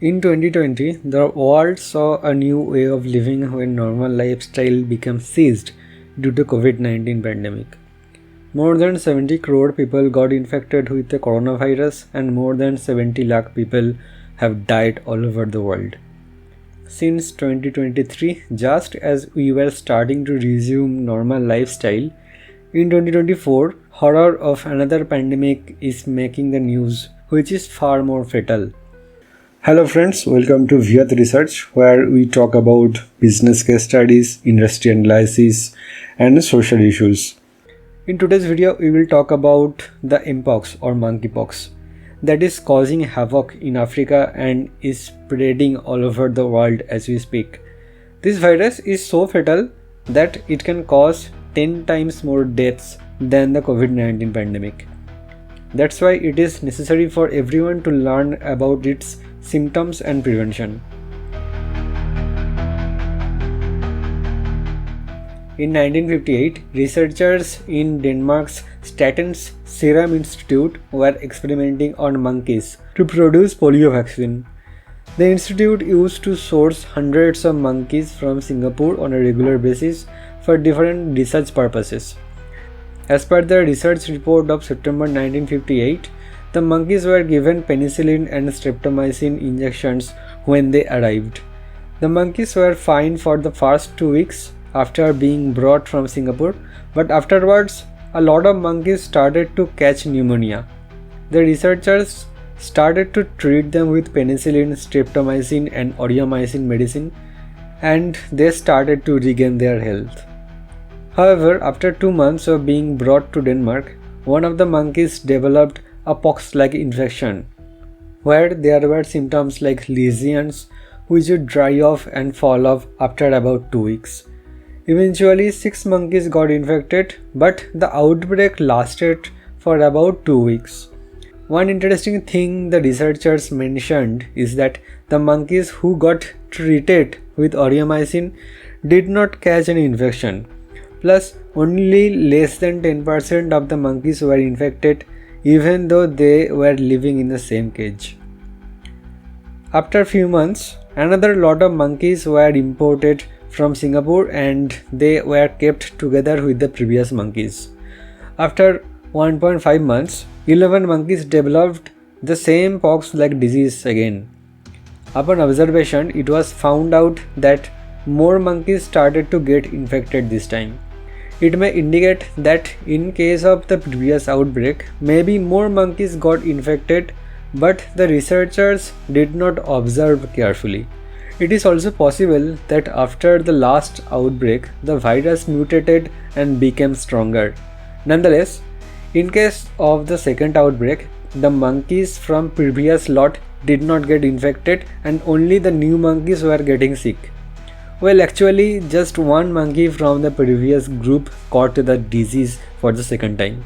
In 2020, the world saw a new way of living when normal lifestyle became seized due to COVID-19 pandemic. More than 70 crore people got infected with the coronavirus and more than 70 lakh people have died all over the world. Since 2023, just as we were starting to resume normal lifestyle, in 2024, horror of another pandemic is making the news, which is far more fatal. Hello friends, welcome to Viat Research, where we talk about business case studies, industry analysis and social issues. In today's video, we will talk about the M-POX or monkeypox that is causing havoc in Africa and is spreading all over the world as we speak. This virus is so fatal that it can cause 10 times more deaths than the COVID-19 pandemic. That's why it is necessary for everyone to learn about its symptoms and prevention. In 1958, researchers in Denmark's Statens Serum Institute were experimenting on monkeys to produce polio vaccine. The institute used to source hundreds of monkeys from Singapore on a regular basis for different research purposes. As per the research report of September 1958, the monkeys were given penicillin and streptomycin injections when they arrived. The monkeys were fine for the first 2 weeks after being brought from Singapore, but afterwards, a lot of monkeys started to catch pneumonia. The researchers started to treat them with penicillin, streptomycin and aureomycin medicine, and they started to regain their health. However, after 2 months of being brought to Denmark, one of the monkeys developed a pox-like infection, where there were symptoms like lesions which would dry off and fall off after about 2 weeks. Eventually, 6 monkeys got infected, but the outbreak lasted for about 2 weeks. One interesting thing the researchers mentioned is that the monkeys who got treated with aureomycin did not catch any infection. Plus, only less than 10% of the monkeys were infected, even though they were living in the same cage. After a few months, another lot of monkeys were imported from Singapore and they were kept together with the previous monkeys. After 1.5 months, 11 monkeys developed the same pox-like disease again. Upon observation, it was found out that more monkeys started to get infected this time. It may indicate that in case of the previous outbreak, maybe more monkeys got infected, but the researchers did not observe carefully. It is also possible that after the last outbreak, the virus mutated and became stronger. Nonetheless, in case of the second outbreak, the monkeys from previous lot did not get infected and only the new monkeys were getting sick. Well, actually, just one monkey from the previous group caught the disease for the second time.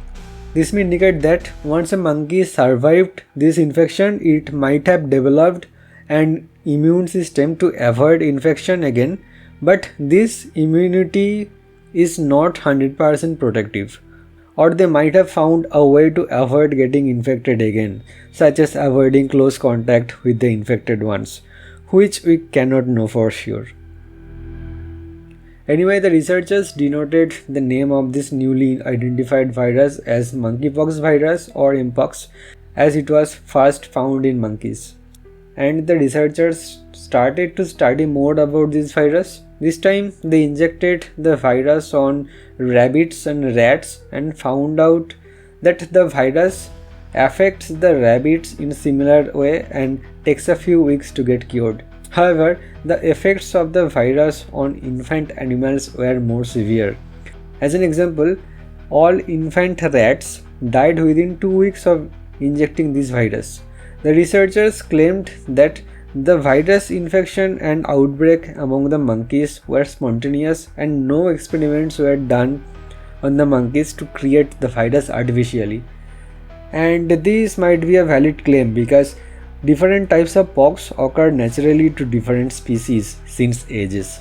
This may indicate that once a monkey survived this infection, it might have developed an immune system to avoid infection again, but this immunity is not 100% protective. Or they might have found a way to avoid getting infected again, such as avoiding close contact with the infected ones, which we cannot know for sure. Anyway, the researchers denoted the name of this newly identified virus as monkeypox virus or M-POX, as it was first found in monkeys. And the researchers started to study more about this virus. This time they injected the virus on rabbits and rats and found out that the virus affects the rabbits in a similar way and takes a few weeks to get cured. However, the effects of the virus on infant animals were more severe. As an example, all infant rats died within 2 weeks of injecting this virus. The researchers claimed that the virus infection and outbreak among the monkeys were spontaneous and no experiments were done on the monkeys to create the virus artificially. And this might be a valid claim because different types of pox occur naturally to different species since ages.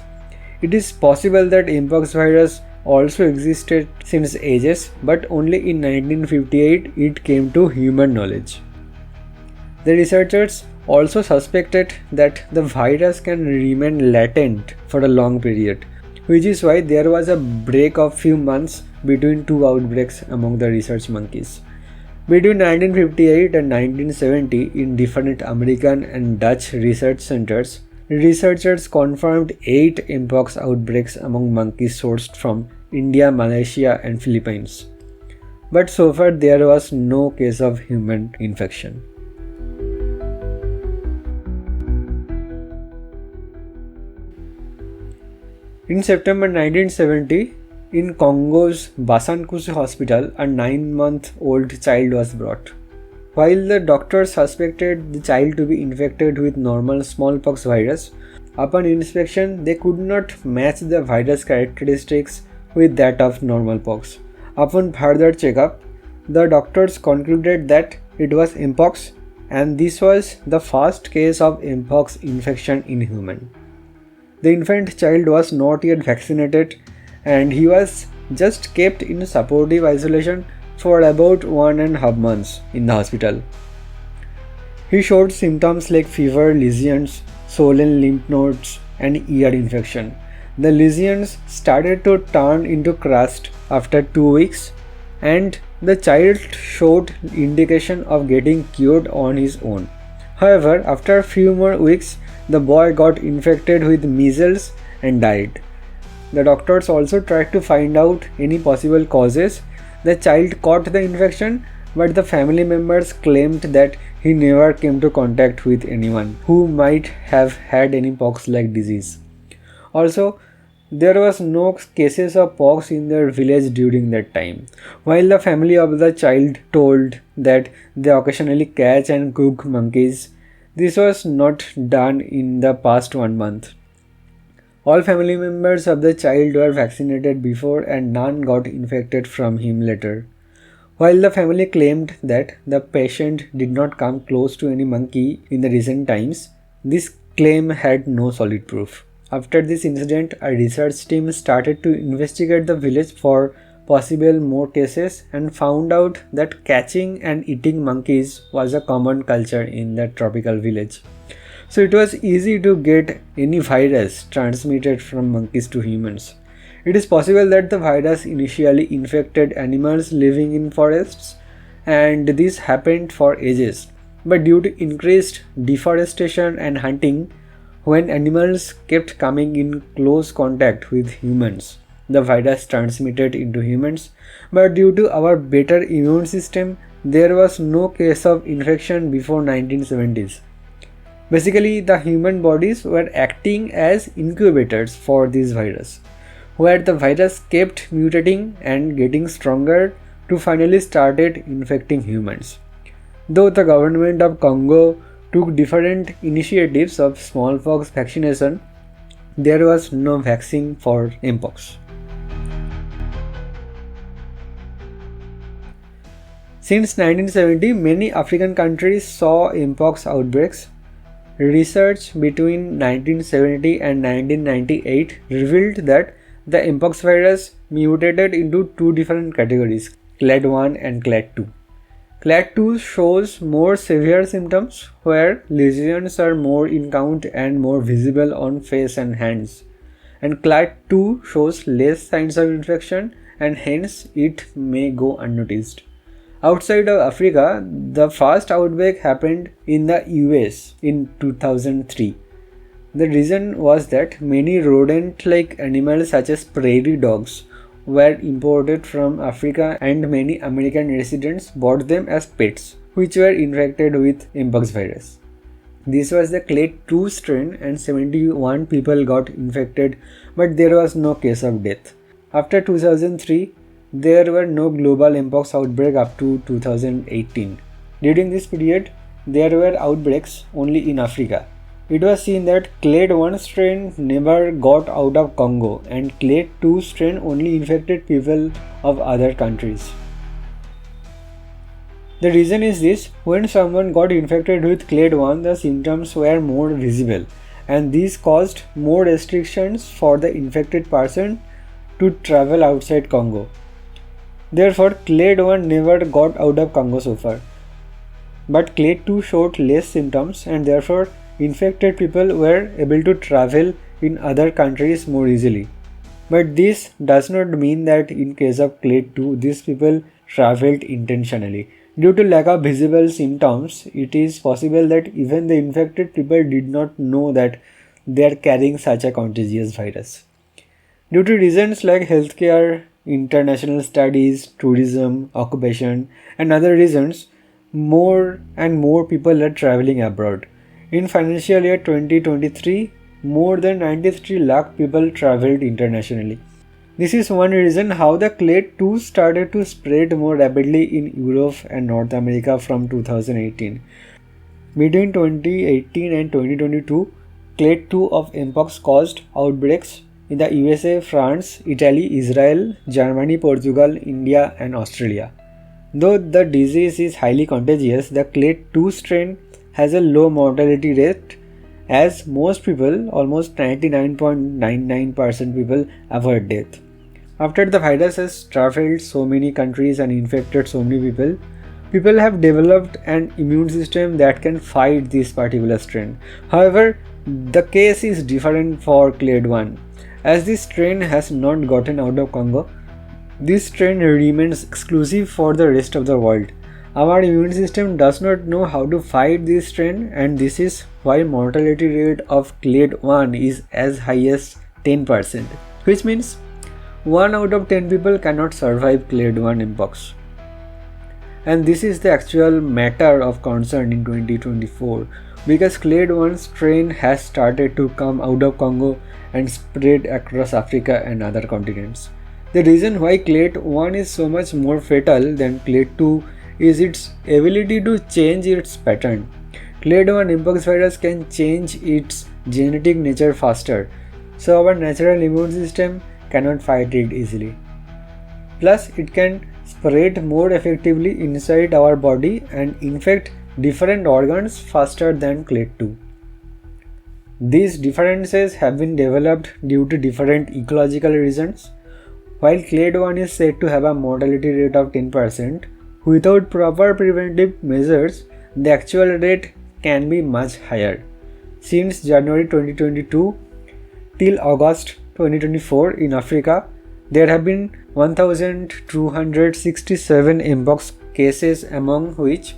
It is possible that M-POX virus also existed since ages, but only in 1958 it came to human knowledge. The researchers also suspected that the virus can remain latent for a long period, which is why there was a break of few months between two outbreaks among the research monkeys. Between 1958 and 1970, in different American and Dutch research centers, researchers confirmed 8 M-POX outbreaks among monkeys sourced from India, Malaysia, and Philippines. But so far, there was no case of human infection. In September 1970, in Congo's Basankusu hospital, a 9-month-old child was brought. While the doctors suspected the child to be infected with normal smallpox virus, upon inspection they could not match the virus characteristics with that of normal pox. Upon further checkup, the doctors concluded that it was M-POX, and this was the first case of M-POX infection in human. The infant child was not yet vaccinated, and he was just kept in supportive isolation for about 1.5 months in the hospital. He showed symptoms like fever, lesions, swollen lymph nodes, and ear infection. The lesions started to turn into crust after 2 weeks, and the child showed indication of getting cured on his own. However, after a few more weeks, the boy got infected with measles and died. The doctors also tried to find out any possible causes. The child caught the infection, but the family members claimed that he never came to contact with anyone who might have had any pox-like disease. Also, there was no cases of pox in their village during that time. While the family of the child told that they occasionally catch and cook monkeys, this was not done in the past 1 month. All family members of the child were vaccinated before and none got infected from him later. While the family claimed that the patient did not come close to any monkey in the recent times, this claim had no solid proof. After this incident, a research team started to investigate the village for possible more cases and found out that catching and eating monkeys was a common culture in the tropical village. So it was easy to get any virus transmitted from monkeys to humans. It is possible that the virus initially infected animals living in forests, and this happened for ages. But due to increased deforestation and hunting, when animals kept coming in close contact with humans, the virus transmitted into humans. But due to our better immune system, there was no case of infection before 1970s. Basically, the human bodies were acting as incubators for this virus, where the virus kept mutating and getting stronger to finally started infecting humans. Though the government of Congo took different initiatives of smallpox vaccination, there was no vaccine for M-POX. Since 1970, many African countries saw M-POX outbreaks. Research between 1970 and 1998 revealed that the M-POX virus mutated into 2 different categories, clade 1 and clade 2. Clade 2 shows more severe symptoms, where lesions are more in count and more visible on face and hands. And clade 2 shows less signs of infection, and hence it may go unnoticed. Outside of Africa, the first outbreak happened in the US in 2003. The reason was that many rodent-like animals such as prairie dogs were imported from Africa, and many American residents bought them as pets, which were infected with M-POX virus. This was the clade 2 strain, and 71 people got infected, but there was no case of death. After 2003, there were no global M-POX outbreak up to 2018. During this period, there were outbreaks only in Africa. It was seen that clade 1 strain never got out of Congo, and clade 2 strain only infected people of other countries. The reason is this: when someone got infected with clade 1, the symptoms were more visible, and this caused more restrictions for the infected person to travel outside Congo. Therefore, clade 1 never got out of Congo so far. but clade 2 showed less symptoms and therefore infected people were able to travel in other countries more easily. But this does not mean that in case of clade 2, these people traveled intentionally. Due to lack of visible symptoms, it is possible that even the infected people did not know that they are carrying such a contagious virus. Due to reasons like healthcare, international studies, tourism, occupation, and other reasons, more and more people are traveling abroad. In financial year 2023, more than 93 lakh people traveled internationally. This is one reason how the clade 2 started to spread more rapidly in Europe and North America from 2018. Between 2018 and 2022, clade 2 of M-POX caused outbreaks in the USA, France, Italy, Israel, Germany, Portugal, India, and Australia. Though the disease is highly contagious, the clade 2 strain has a low mortality rate as most people, almost 99.99% people, avoid death. After the virus has traveled so many countries and infected so many people, people have developed an immune system that can fight this particular strain. However, the case is different for clade 1. As this strain has not gotten out of Congo, this strain remains exclusive for the rest of the world. Our immune system does not know how to fight this strain, and this is why mortality rate of clade 1 is as high as 10%, which means 1 out of 10 people cannot survive clade 1 M-POX. And this is the actual matter of concern in 2024 because clade 1 strain has started to come out of Congo and spread across Africa and other continents. The reason why clade 1 is so much more fatal than clade 2 is its ability to change its pattern. Clade 1 M-POX virus can change its genetic nature faster, so our natural immune system cannot fight it easily. Plus, it can spread more effectively inside our body and infect different organs faster than clade 2. These differences have been developed due to different ecological reasons. While clade 1 is said to have a mortality rate of 10%, without proper preventive measures, the actual rate can be much higher. Since January 2022 till August 2024 in Africa, there have been 1,267 M-POX cases, among which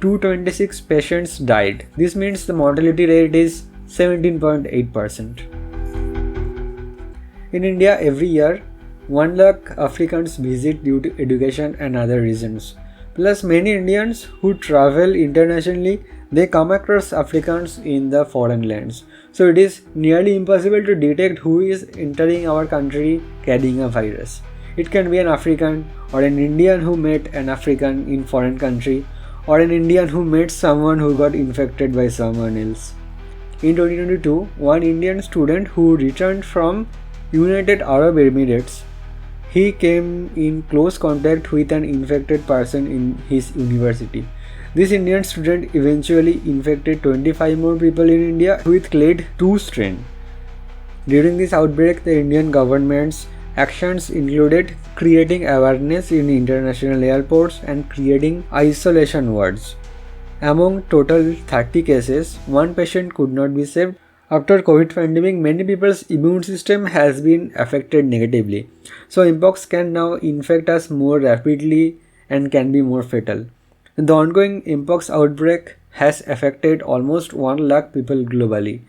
226 patients died. This means the mortality rate is 17.8%. In India, every year, 1 lakh Africans visit due to education and other reasons. Plus, many Indians who travel internationally, they come across Africans in the foreign lands. So it is nearly impossible to detect who is entering our country carrying a virus. It can be an African or an Indian who met an African in foreign country, or an Indian who met someone who got infected by someone else. In 2022, one Indian student who returned from United Arab Emirates, he came in close contact with an infected person in his university. This Indian student eventually infected 25 more people in India with clade 2 strain. During this outbreak, the Indian government's actions included creating awareness in international airports and creating isolation wards. Among total 30 cases, one patient could not be saved. After COVID pandemic, many people's immune system has been affected negatively. So M-POX can now infect us more rapidly and can be more fatal. The ongoing M-POX outbreak has affected almost 1 lakh people globally,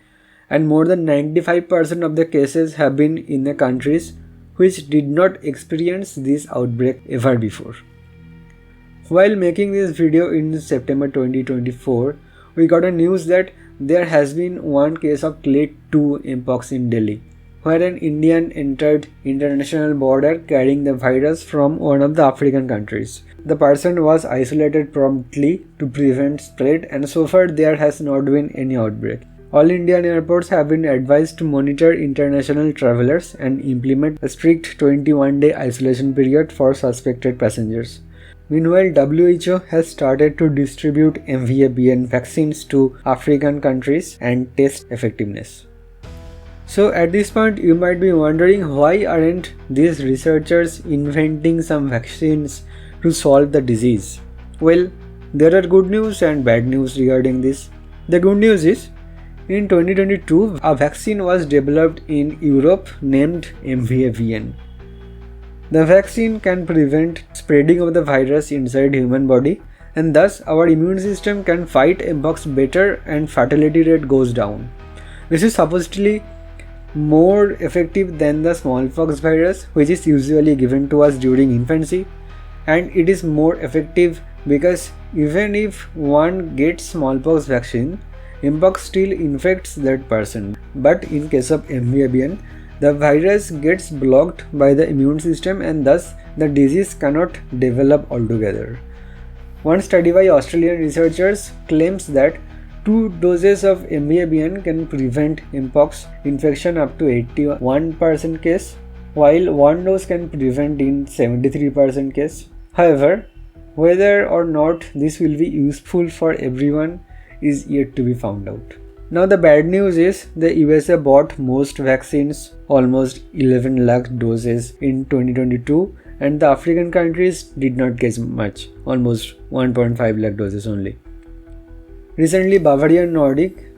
and more than 95% of the cases have been in the countries which did not experience this outbreak ever before. While making this video in September 2024, we got a news that there has been one case of clade 2 M-POX in Delhi, where an Indian entered international border carrying the virus from one of the African countries. The person was isolated promptly to prevent spread, and so far there has not been any outbreak. All Indian airports have been advised to monitor international travelers and implement a strict 21-day isolation period for suspected passengers. Meanwhile, WHO has started to distribute MVA-BN vaccines to African countries and test effectiveness. So at this point, you might be wondering, why aren't these researchers inventing some vaccines to solve the disease? Well, There are good news and bad news regarding this. The good news is, in 2022, a vaccine was developed in Europe named MVAVN. The vaccine can prevent spreading of the virus inside human body, and thus our immune system can fight M-POX better and fatality rate goes down. This is supposedly more effective than the smallpox virus, which is usually given to us during infancy, and it is more effective because even if one gets smallpox vaccine, M-POX still infects that person. But in case of MVABN, the virus gets blocked by the immune system and thus the disease cannot develop altogether. One study by Australian researchers claims that 2 doses of MVABN can prevent M-POX infection up to 81% case, while 1 dose can prevent in 73% case. However, whether or not this will be useful for everyone is yet to be found out. Now the bad news is the USA bought most vaccines, almost 11 lakh doses in 2022, and the African countries did not get much, almost 1.5 lakh doses only. Recently, Bavarian Nordic,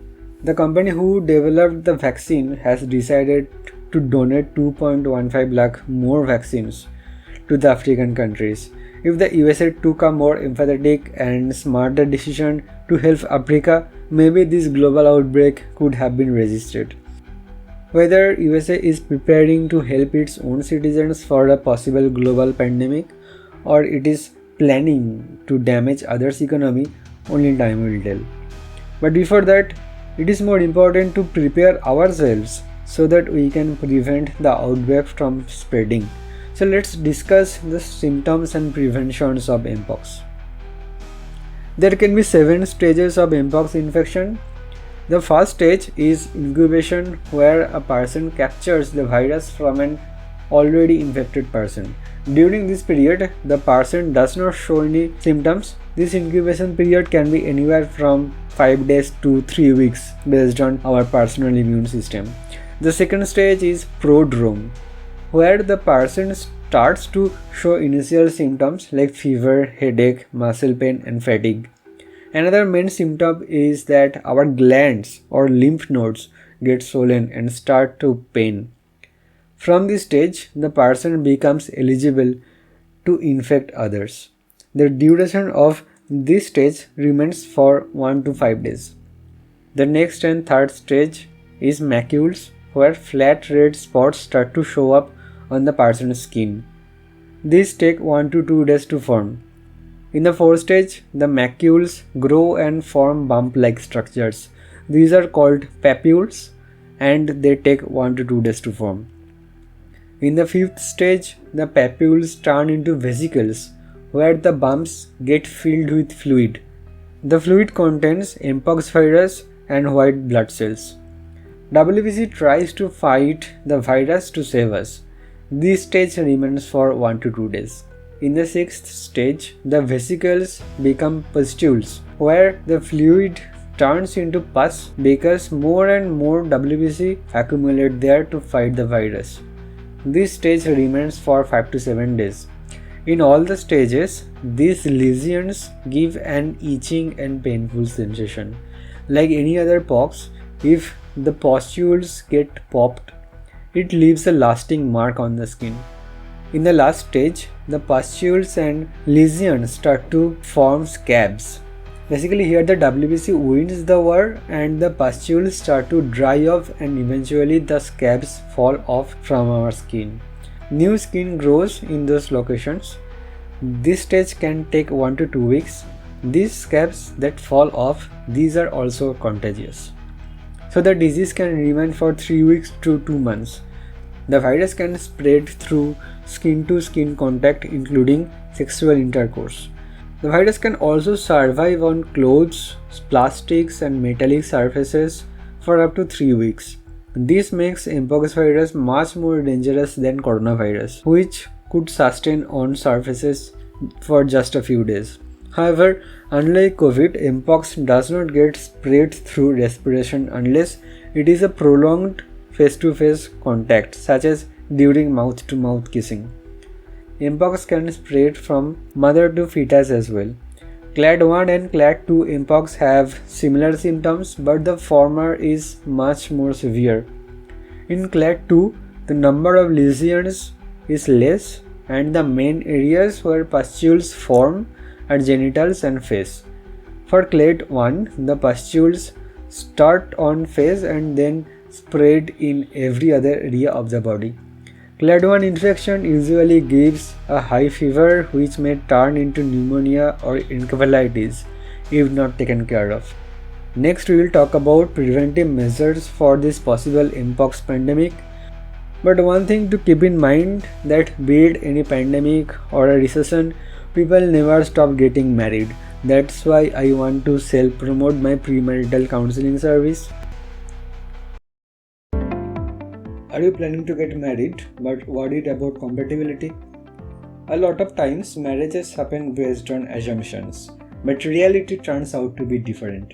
the company who developed the vaccine, has decided to donate 2.15 lakh more vaccines to the African countries. If the USA took a more empathetic and smarter decision to help Africa, maybe this global outbreak could have been resisted. Whether USA is preparing to help its own citizens for a possible global pandemic, or it is planning to damage others' economy, only time will tell. But before that, it is more important to prepare ourselves so that we can prevent the outbreak from spreading. So let's discuss the symptoms and preventions of M-POX. There can be 7 stages of M-POX infection. The first stage is incubation, where a person captures the virus from an already infected person. During this period, the person does not show any symptoms. This incubation period can be anywhere from 5 days to 3 weeks based on our personal immune system. The second stage is prodrome, where the person starts to show initial symptoms like fever, headache, muscle pain, and fatigue. Another main symptom is that our glands or lymph nodes get swollen and start to pain. From this stage, the person becomes eligible to infect others. The duration of this stage remains for 1 to 5 days. The next and third stage is macules, where flat red spots start to show up on the person's skin. These take 1 to 2 days to form. In the fourth stage, the macules grow and form bump-like structures. These are called papules and they take 1 to 2 days to form. In the fifth stage, the papules turn into vesicles, where the bumps get filled with fluid. The fluid contains M-POX virus and white blood cells. WBC tries to fight the virus to save us. This stage remains for 1 to 2 days. In the sixth stage, the vesicles become pustules, where the fluid turns into pus because more and more WBC accumulate there to fight the virus. This stage remains for 5 to 7 days. In all the stages, these lesions give an itching and painful sensation. Like any other pox, if the pustules get popped, it leaves a lasting mark on the skin. In the last stage, the pustules and lesions start to form scabs. Basically here the WBC wins the war and the pustules start to dry off and eventually the scabs fall off from our skin. New skin grows in those locations. This stage can take 1 to 2 weeks. These scabs that fall off, these are also contagious. So the disease can remain for 3 weeks to 2 months. The virus can spread through skin-to-skin contact, including sexual intercourse. The virus can also survive on clothes, plastics, and metallic surfaces for up to 3 weeks. This makes M-POX virus much more dangerous than coronavirus, which could sustain on surfaces for just a few days. However, unlike COVID, M-POX does not get spread through respiration unless it is a prolonged face-to-face contact, such as during mouth-to-mouth kissing. M-POX can spread from mother to fetus as well. Clade 1 and Clade 2 M-POX have similar symptoms, but the former is much more severe. In Clade 2, the number of lesions is less and the main areas where pustules form are genitals and face. For Clade 1, the pustules start on face and then spread in every other area of the body. Clade 1 infection usually gives a high fever which may turn into pneumonia or encephalitis if not taken care of. Next, we will talk about preventive measures for this possible M-POX pandemic. But one thing to keep in mind that be it any pandemic or a recession, people never stop getting married. That's why I want to self-promote my premarital counseling service. Are you planning to get married but worried about compatibility? A lot of times marriages happen based on assumptions, but reality turns out to be different.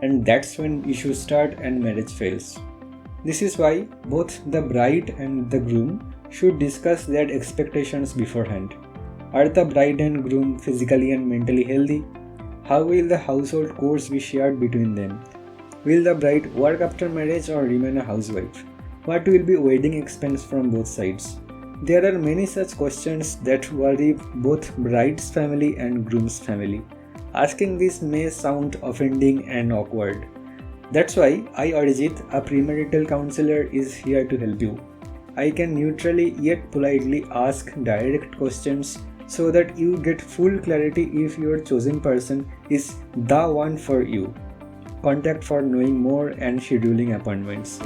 And that's when issues start and marriage fails. This is why both the bride and the groom should discuss their expectations beforehand. Are the bride and groom physically and mentally healthy? How will the household chores be shared between them? Will the bride work after marriage or remain a housewife? What will be wedding expense from both sides? There are many such questions that worry both bride's family and groom's family. Asking this may sound offending and awkward. That's why I urge it, a premarital counselor is here to help you. I can neutrally yet politely ask direct questions so that you get full clarity if your chosen person is the one for you. Contact for knowing more and scheduling appointments.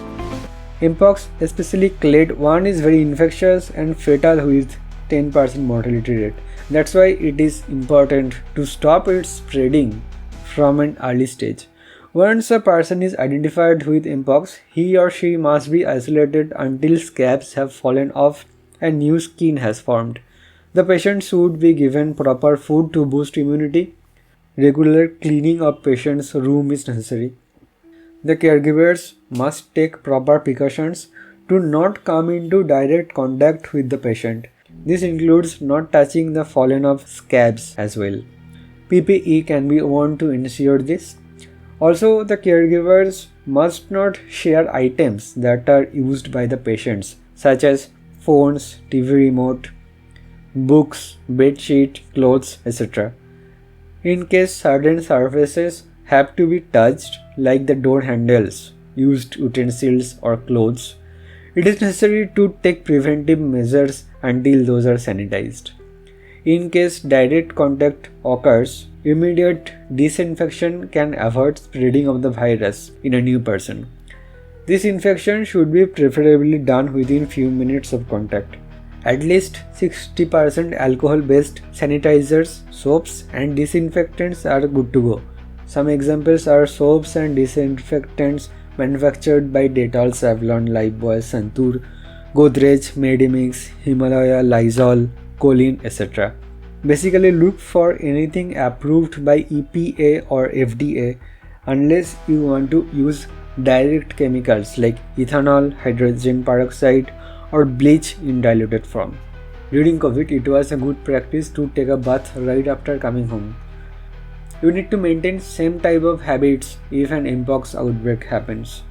M-POX, especially Clade 1, is very infectious and fatal with 10% mortality rate. That's why it is important to stop its spreading from an early stage. Once a person is identified with M-POX, he or she must be isolated until scabs have fallen off and new skin has formed. The patient should be given proper food to boost immunity. Regular cleaning of patient's room is necessary. The caregivers must take proper precautions to not come into direct contact with the patient. This includes not touching the fallen off scabs as well. PPE can be worn to ensure this. Also, the caregivers must not share items that are used by the patients, such as phones, TV remote, books, bedsheet, clothes, etc. In case certain surfaces have to be touched, like the door handles, used utensils or clothes, it is necessary to take preventive measures until those are sanitized. In case direct contact occurs, immediate disinfection can avoid spreading of the virus in a new person. This infection should be preferably done within few minutes of contact. At least 60% alcohol-based sanitizers, soaps and disinfectants are good to go. Some examples are soaps and disinfectants manufactured by Dettol, Savlon, Lifebuoy, Santur, Godrej, Medimix, Himalaya, Lysol, Colin, etc. Basically look for anything approved by EPA or FDA unless you want to use direct chemicals like ethanol, hydrogen peroxide or bleach in diluted form. During COVID, it was a good practice to take a bath right after coming home. You need to maintain same type of habits if an M-POX outbreak happens.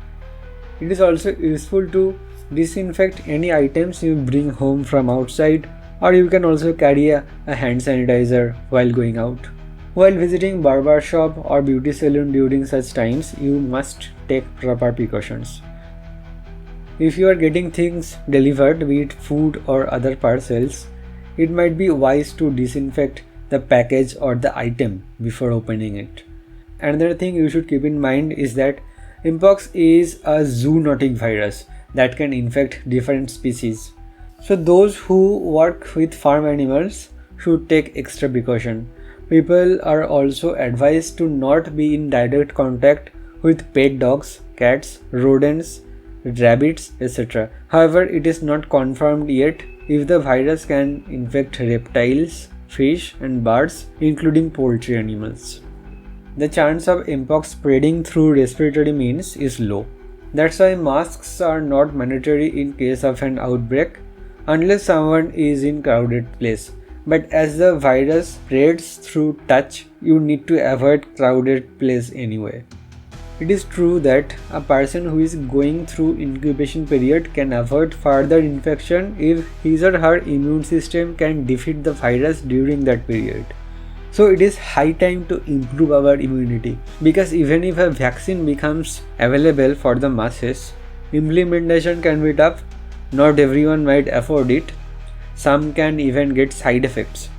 It is also useful to disinfect any items you bring home from outside, or you can also carry a hand sanitizer while going out. While visiting barber shop or beauty salon during such times, you must take proper precautions. If you are getting things delivered, be it food or other parcels, it might be wise to disinfect the package or the item before opening it. Another thing you should keep in mind is that M-POX is a zoonotic virus that can infect different species. So those who work with farm animals should take extra precaution. People are also advised to not be in direct contact with pet dogs, cats, rodents, rabbits, etc. However, it is not confirmed yet if the virus can infect reptiles, fish and birds, including poultry animals. The chance of M-POX spreading through respiratory means is low. That's why masks are not mandatory in case of an outbreak unless someone is in crowded place. But as the virus spreads through touch, you need to avoid crowded place anyway. It is true that a person who is going through incubation period can avoid further infection if his or her immune system can defeat the virus during that period. So it is high time to improve our immunity, because even if a vaccine becomes available for the masses, implementation can be tough. Not everyone might afford it. Some can even get side effects.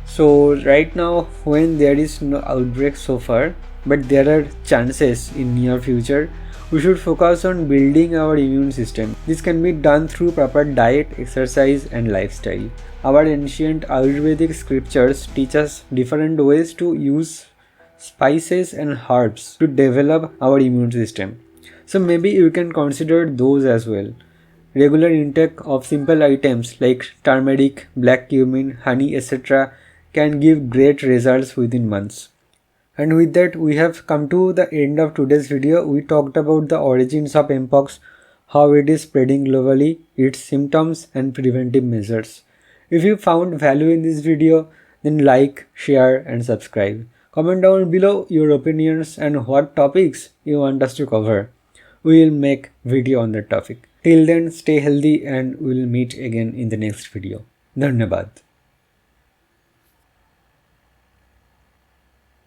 So right now, when there is no outbreak so far, but there are chances in near future, we should focus on building our immune system. This can be done through proper diet, exercise and lifestyle. Our ancient Ayurvedic scriptures teach us different ways to use spices and herbs to develop our immune system. So maybe you can consider those as well. Regular intake of simple items like turmeric, black cumin, honey, etc. can give great results within months. And with that, we have come to the end of today's video. We talked about the origins of M-POX, how it is spreading globally, its symptoms and preventive measures. If you found value in this video, then like, share and subscribe. Comment down below your opinions and what topics you want us to cover. We will make video on that topic. Till then, stay healthy and we will meet again in the next video. Dhanyabad.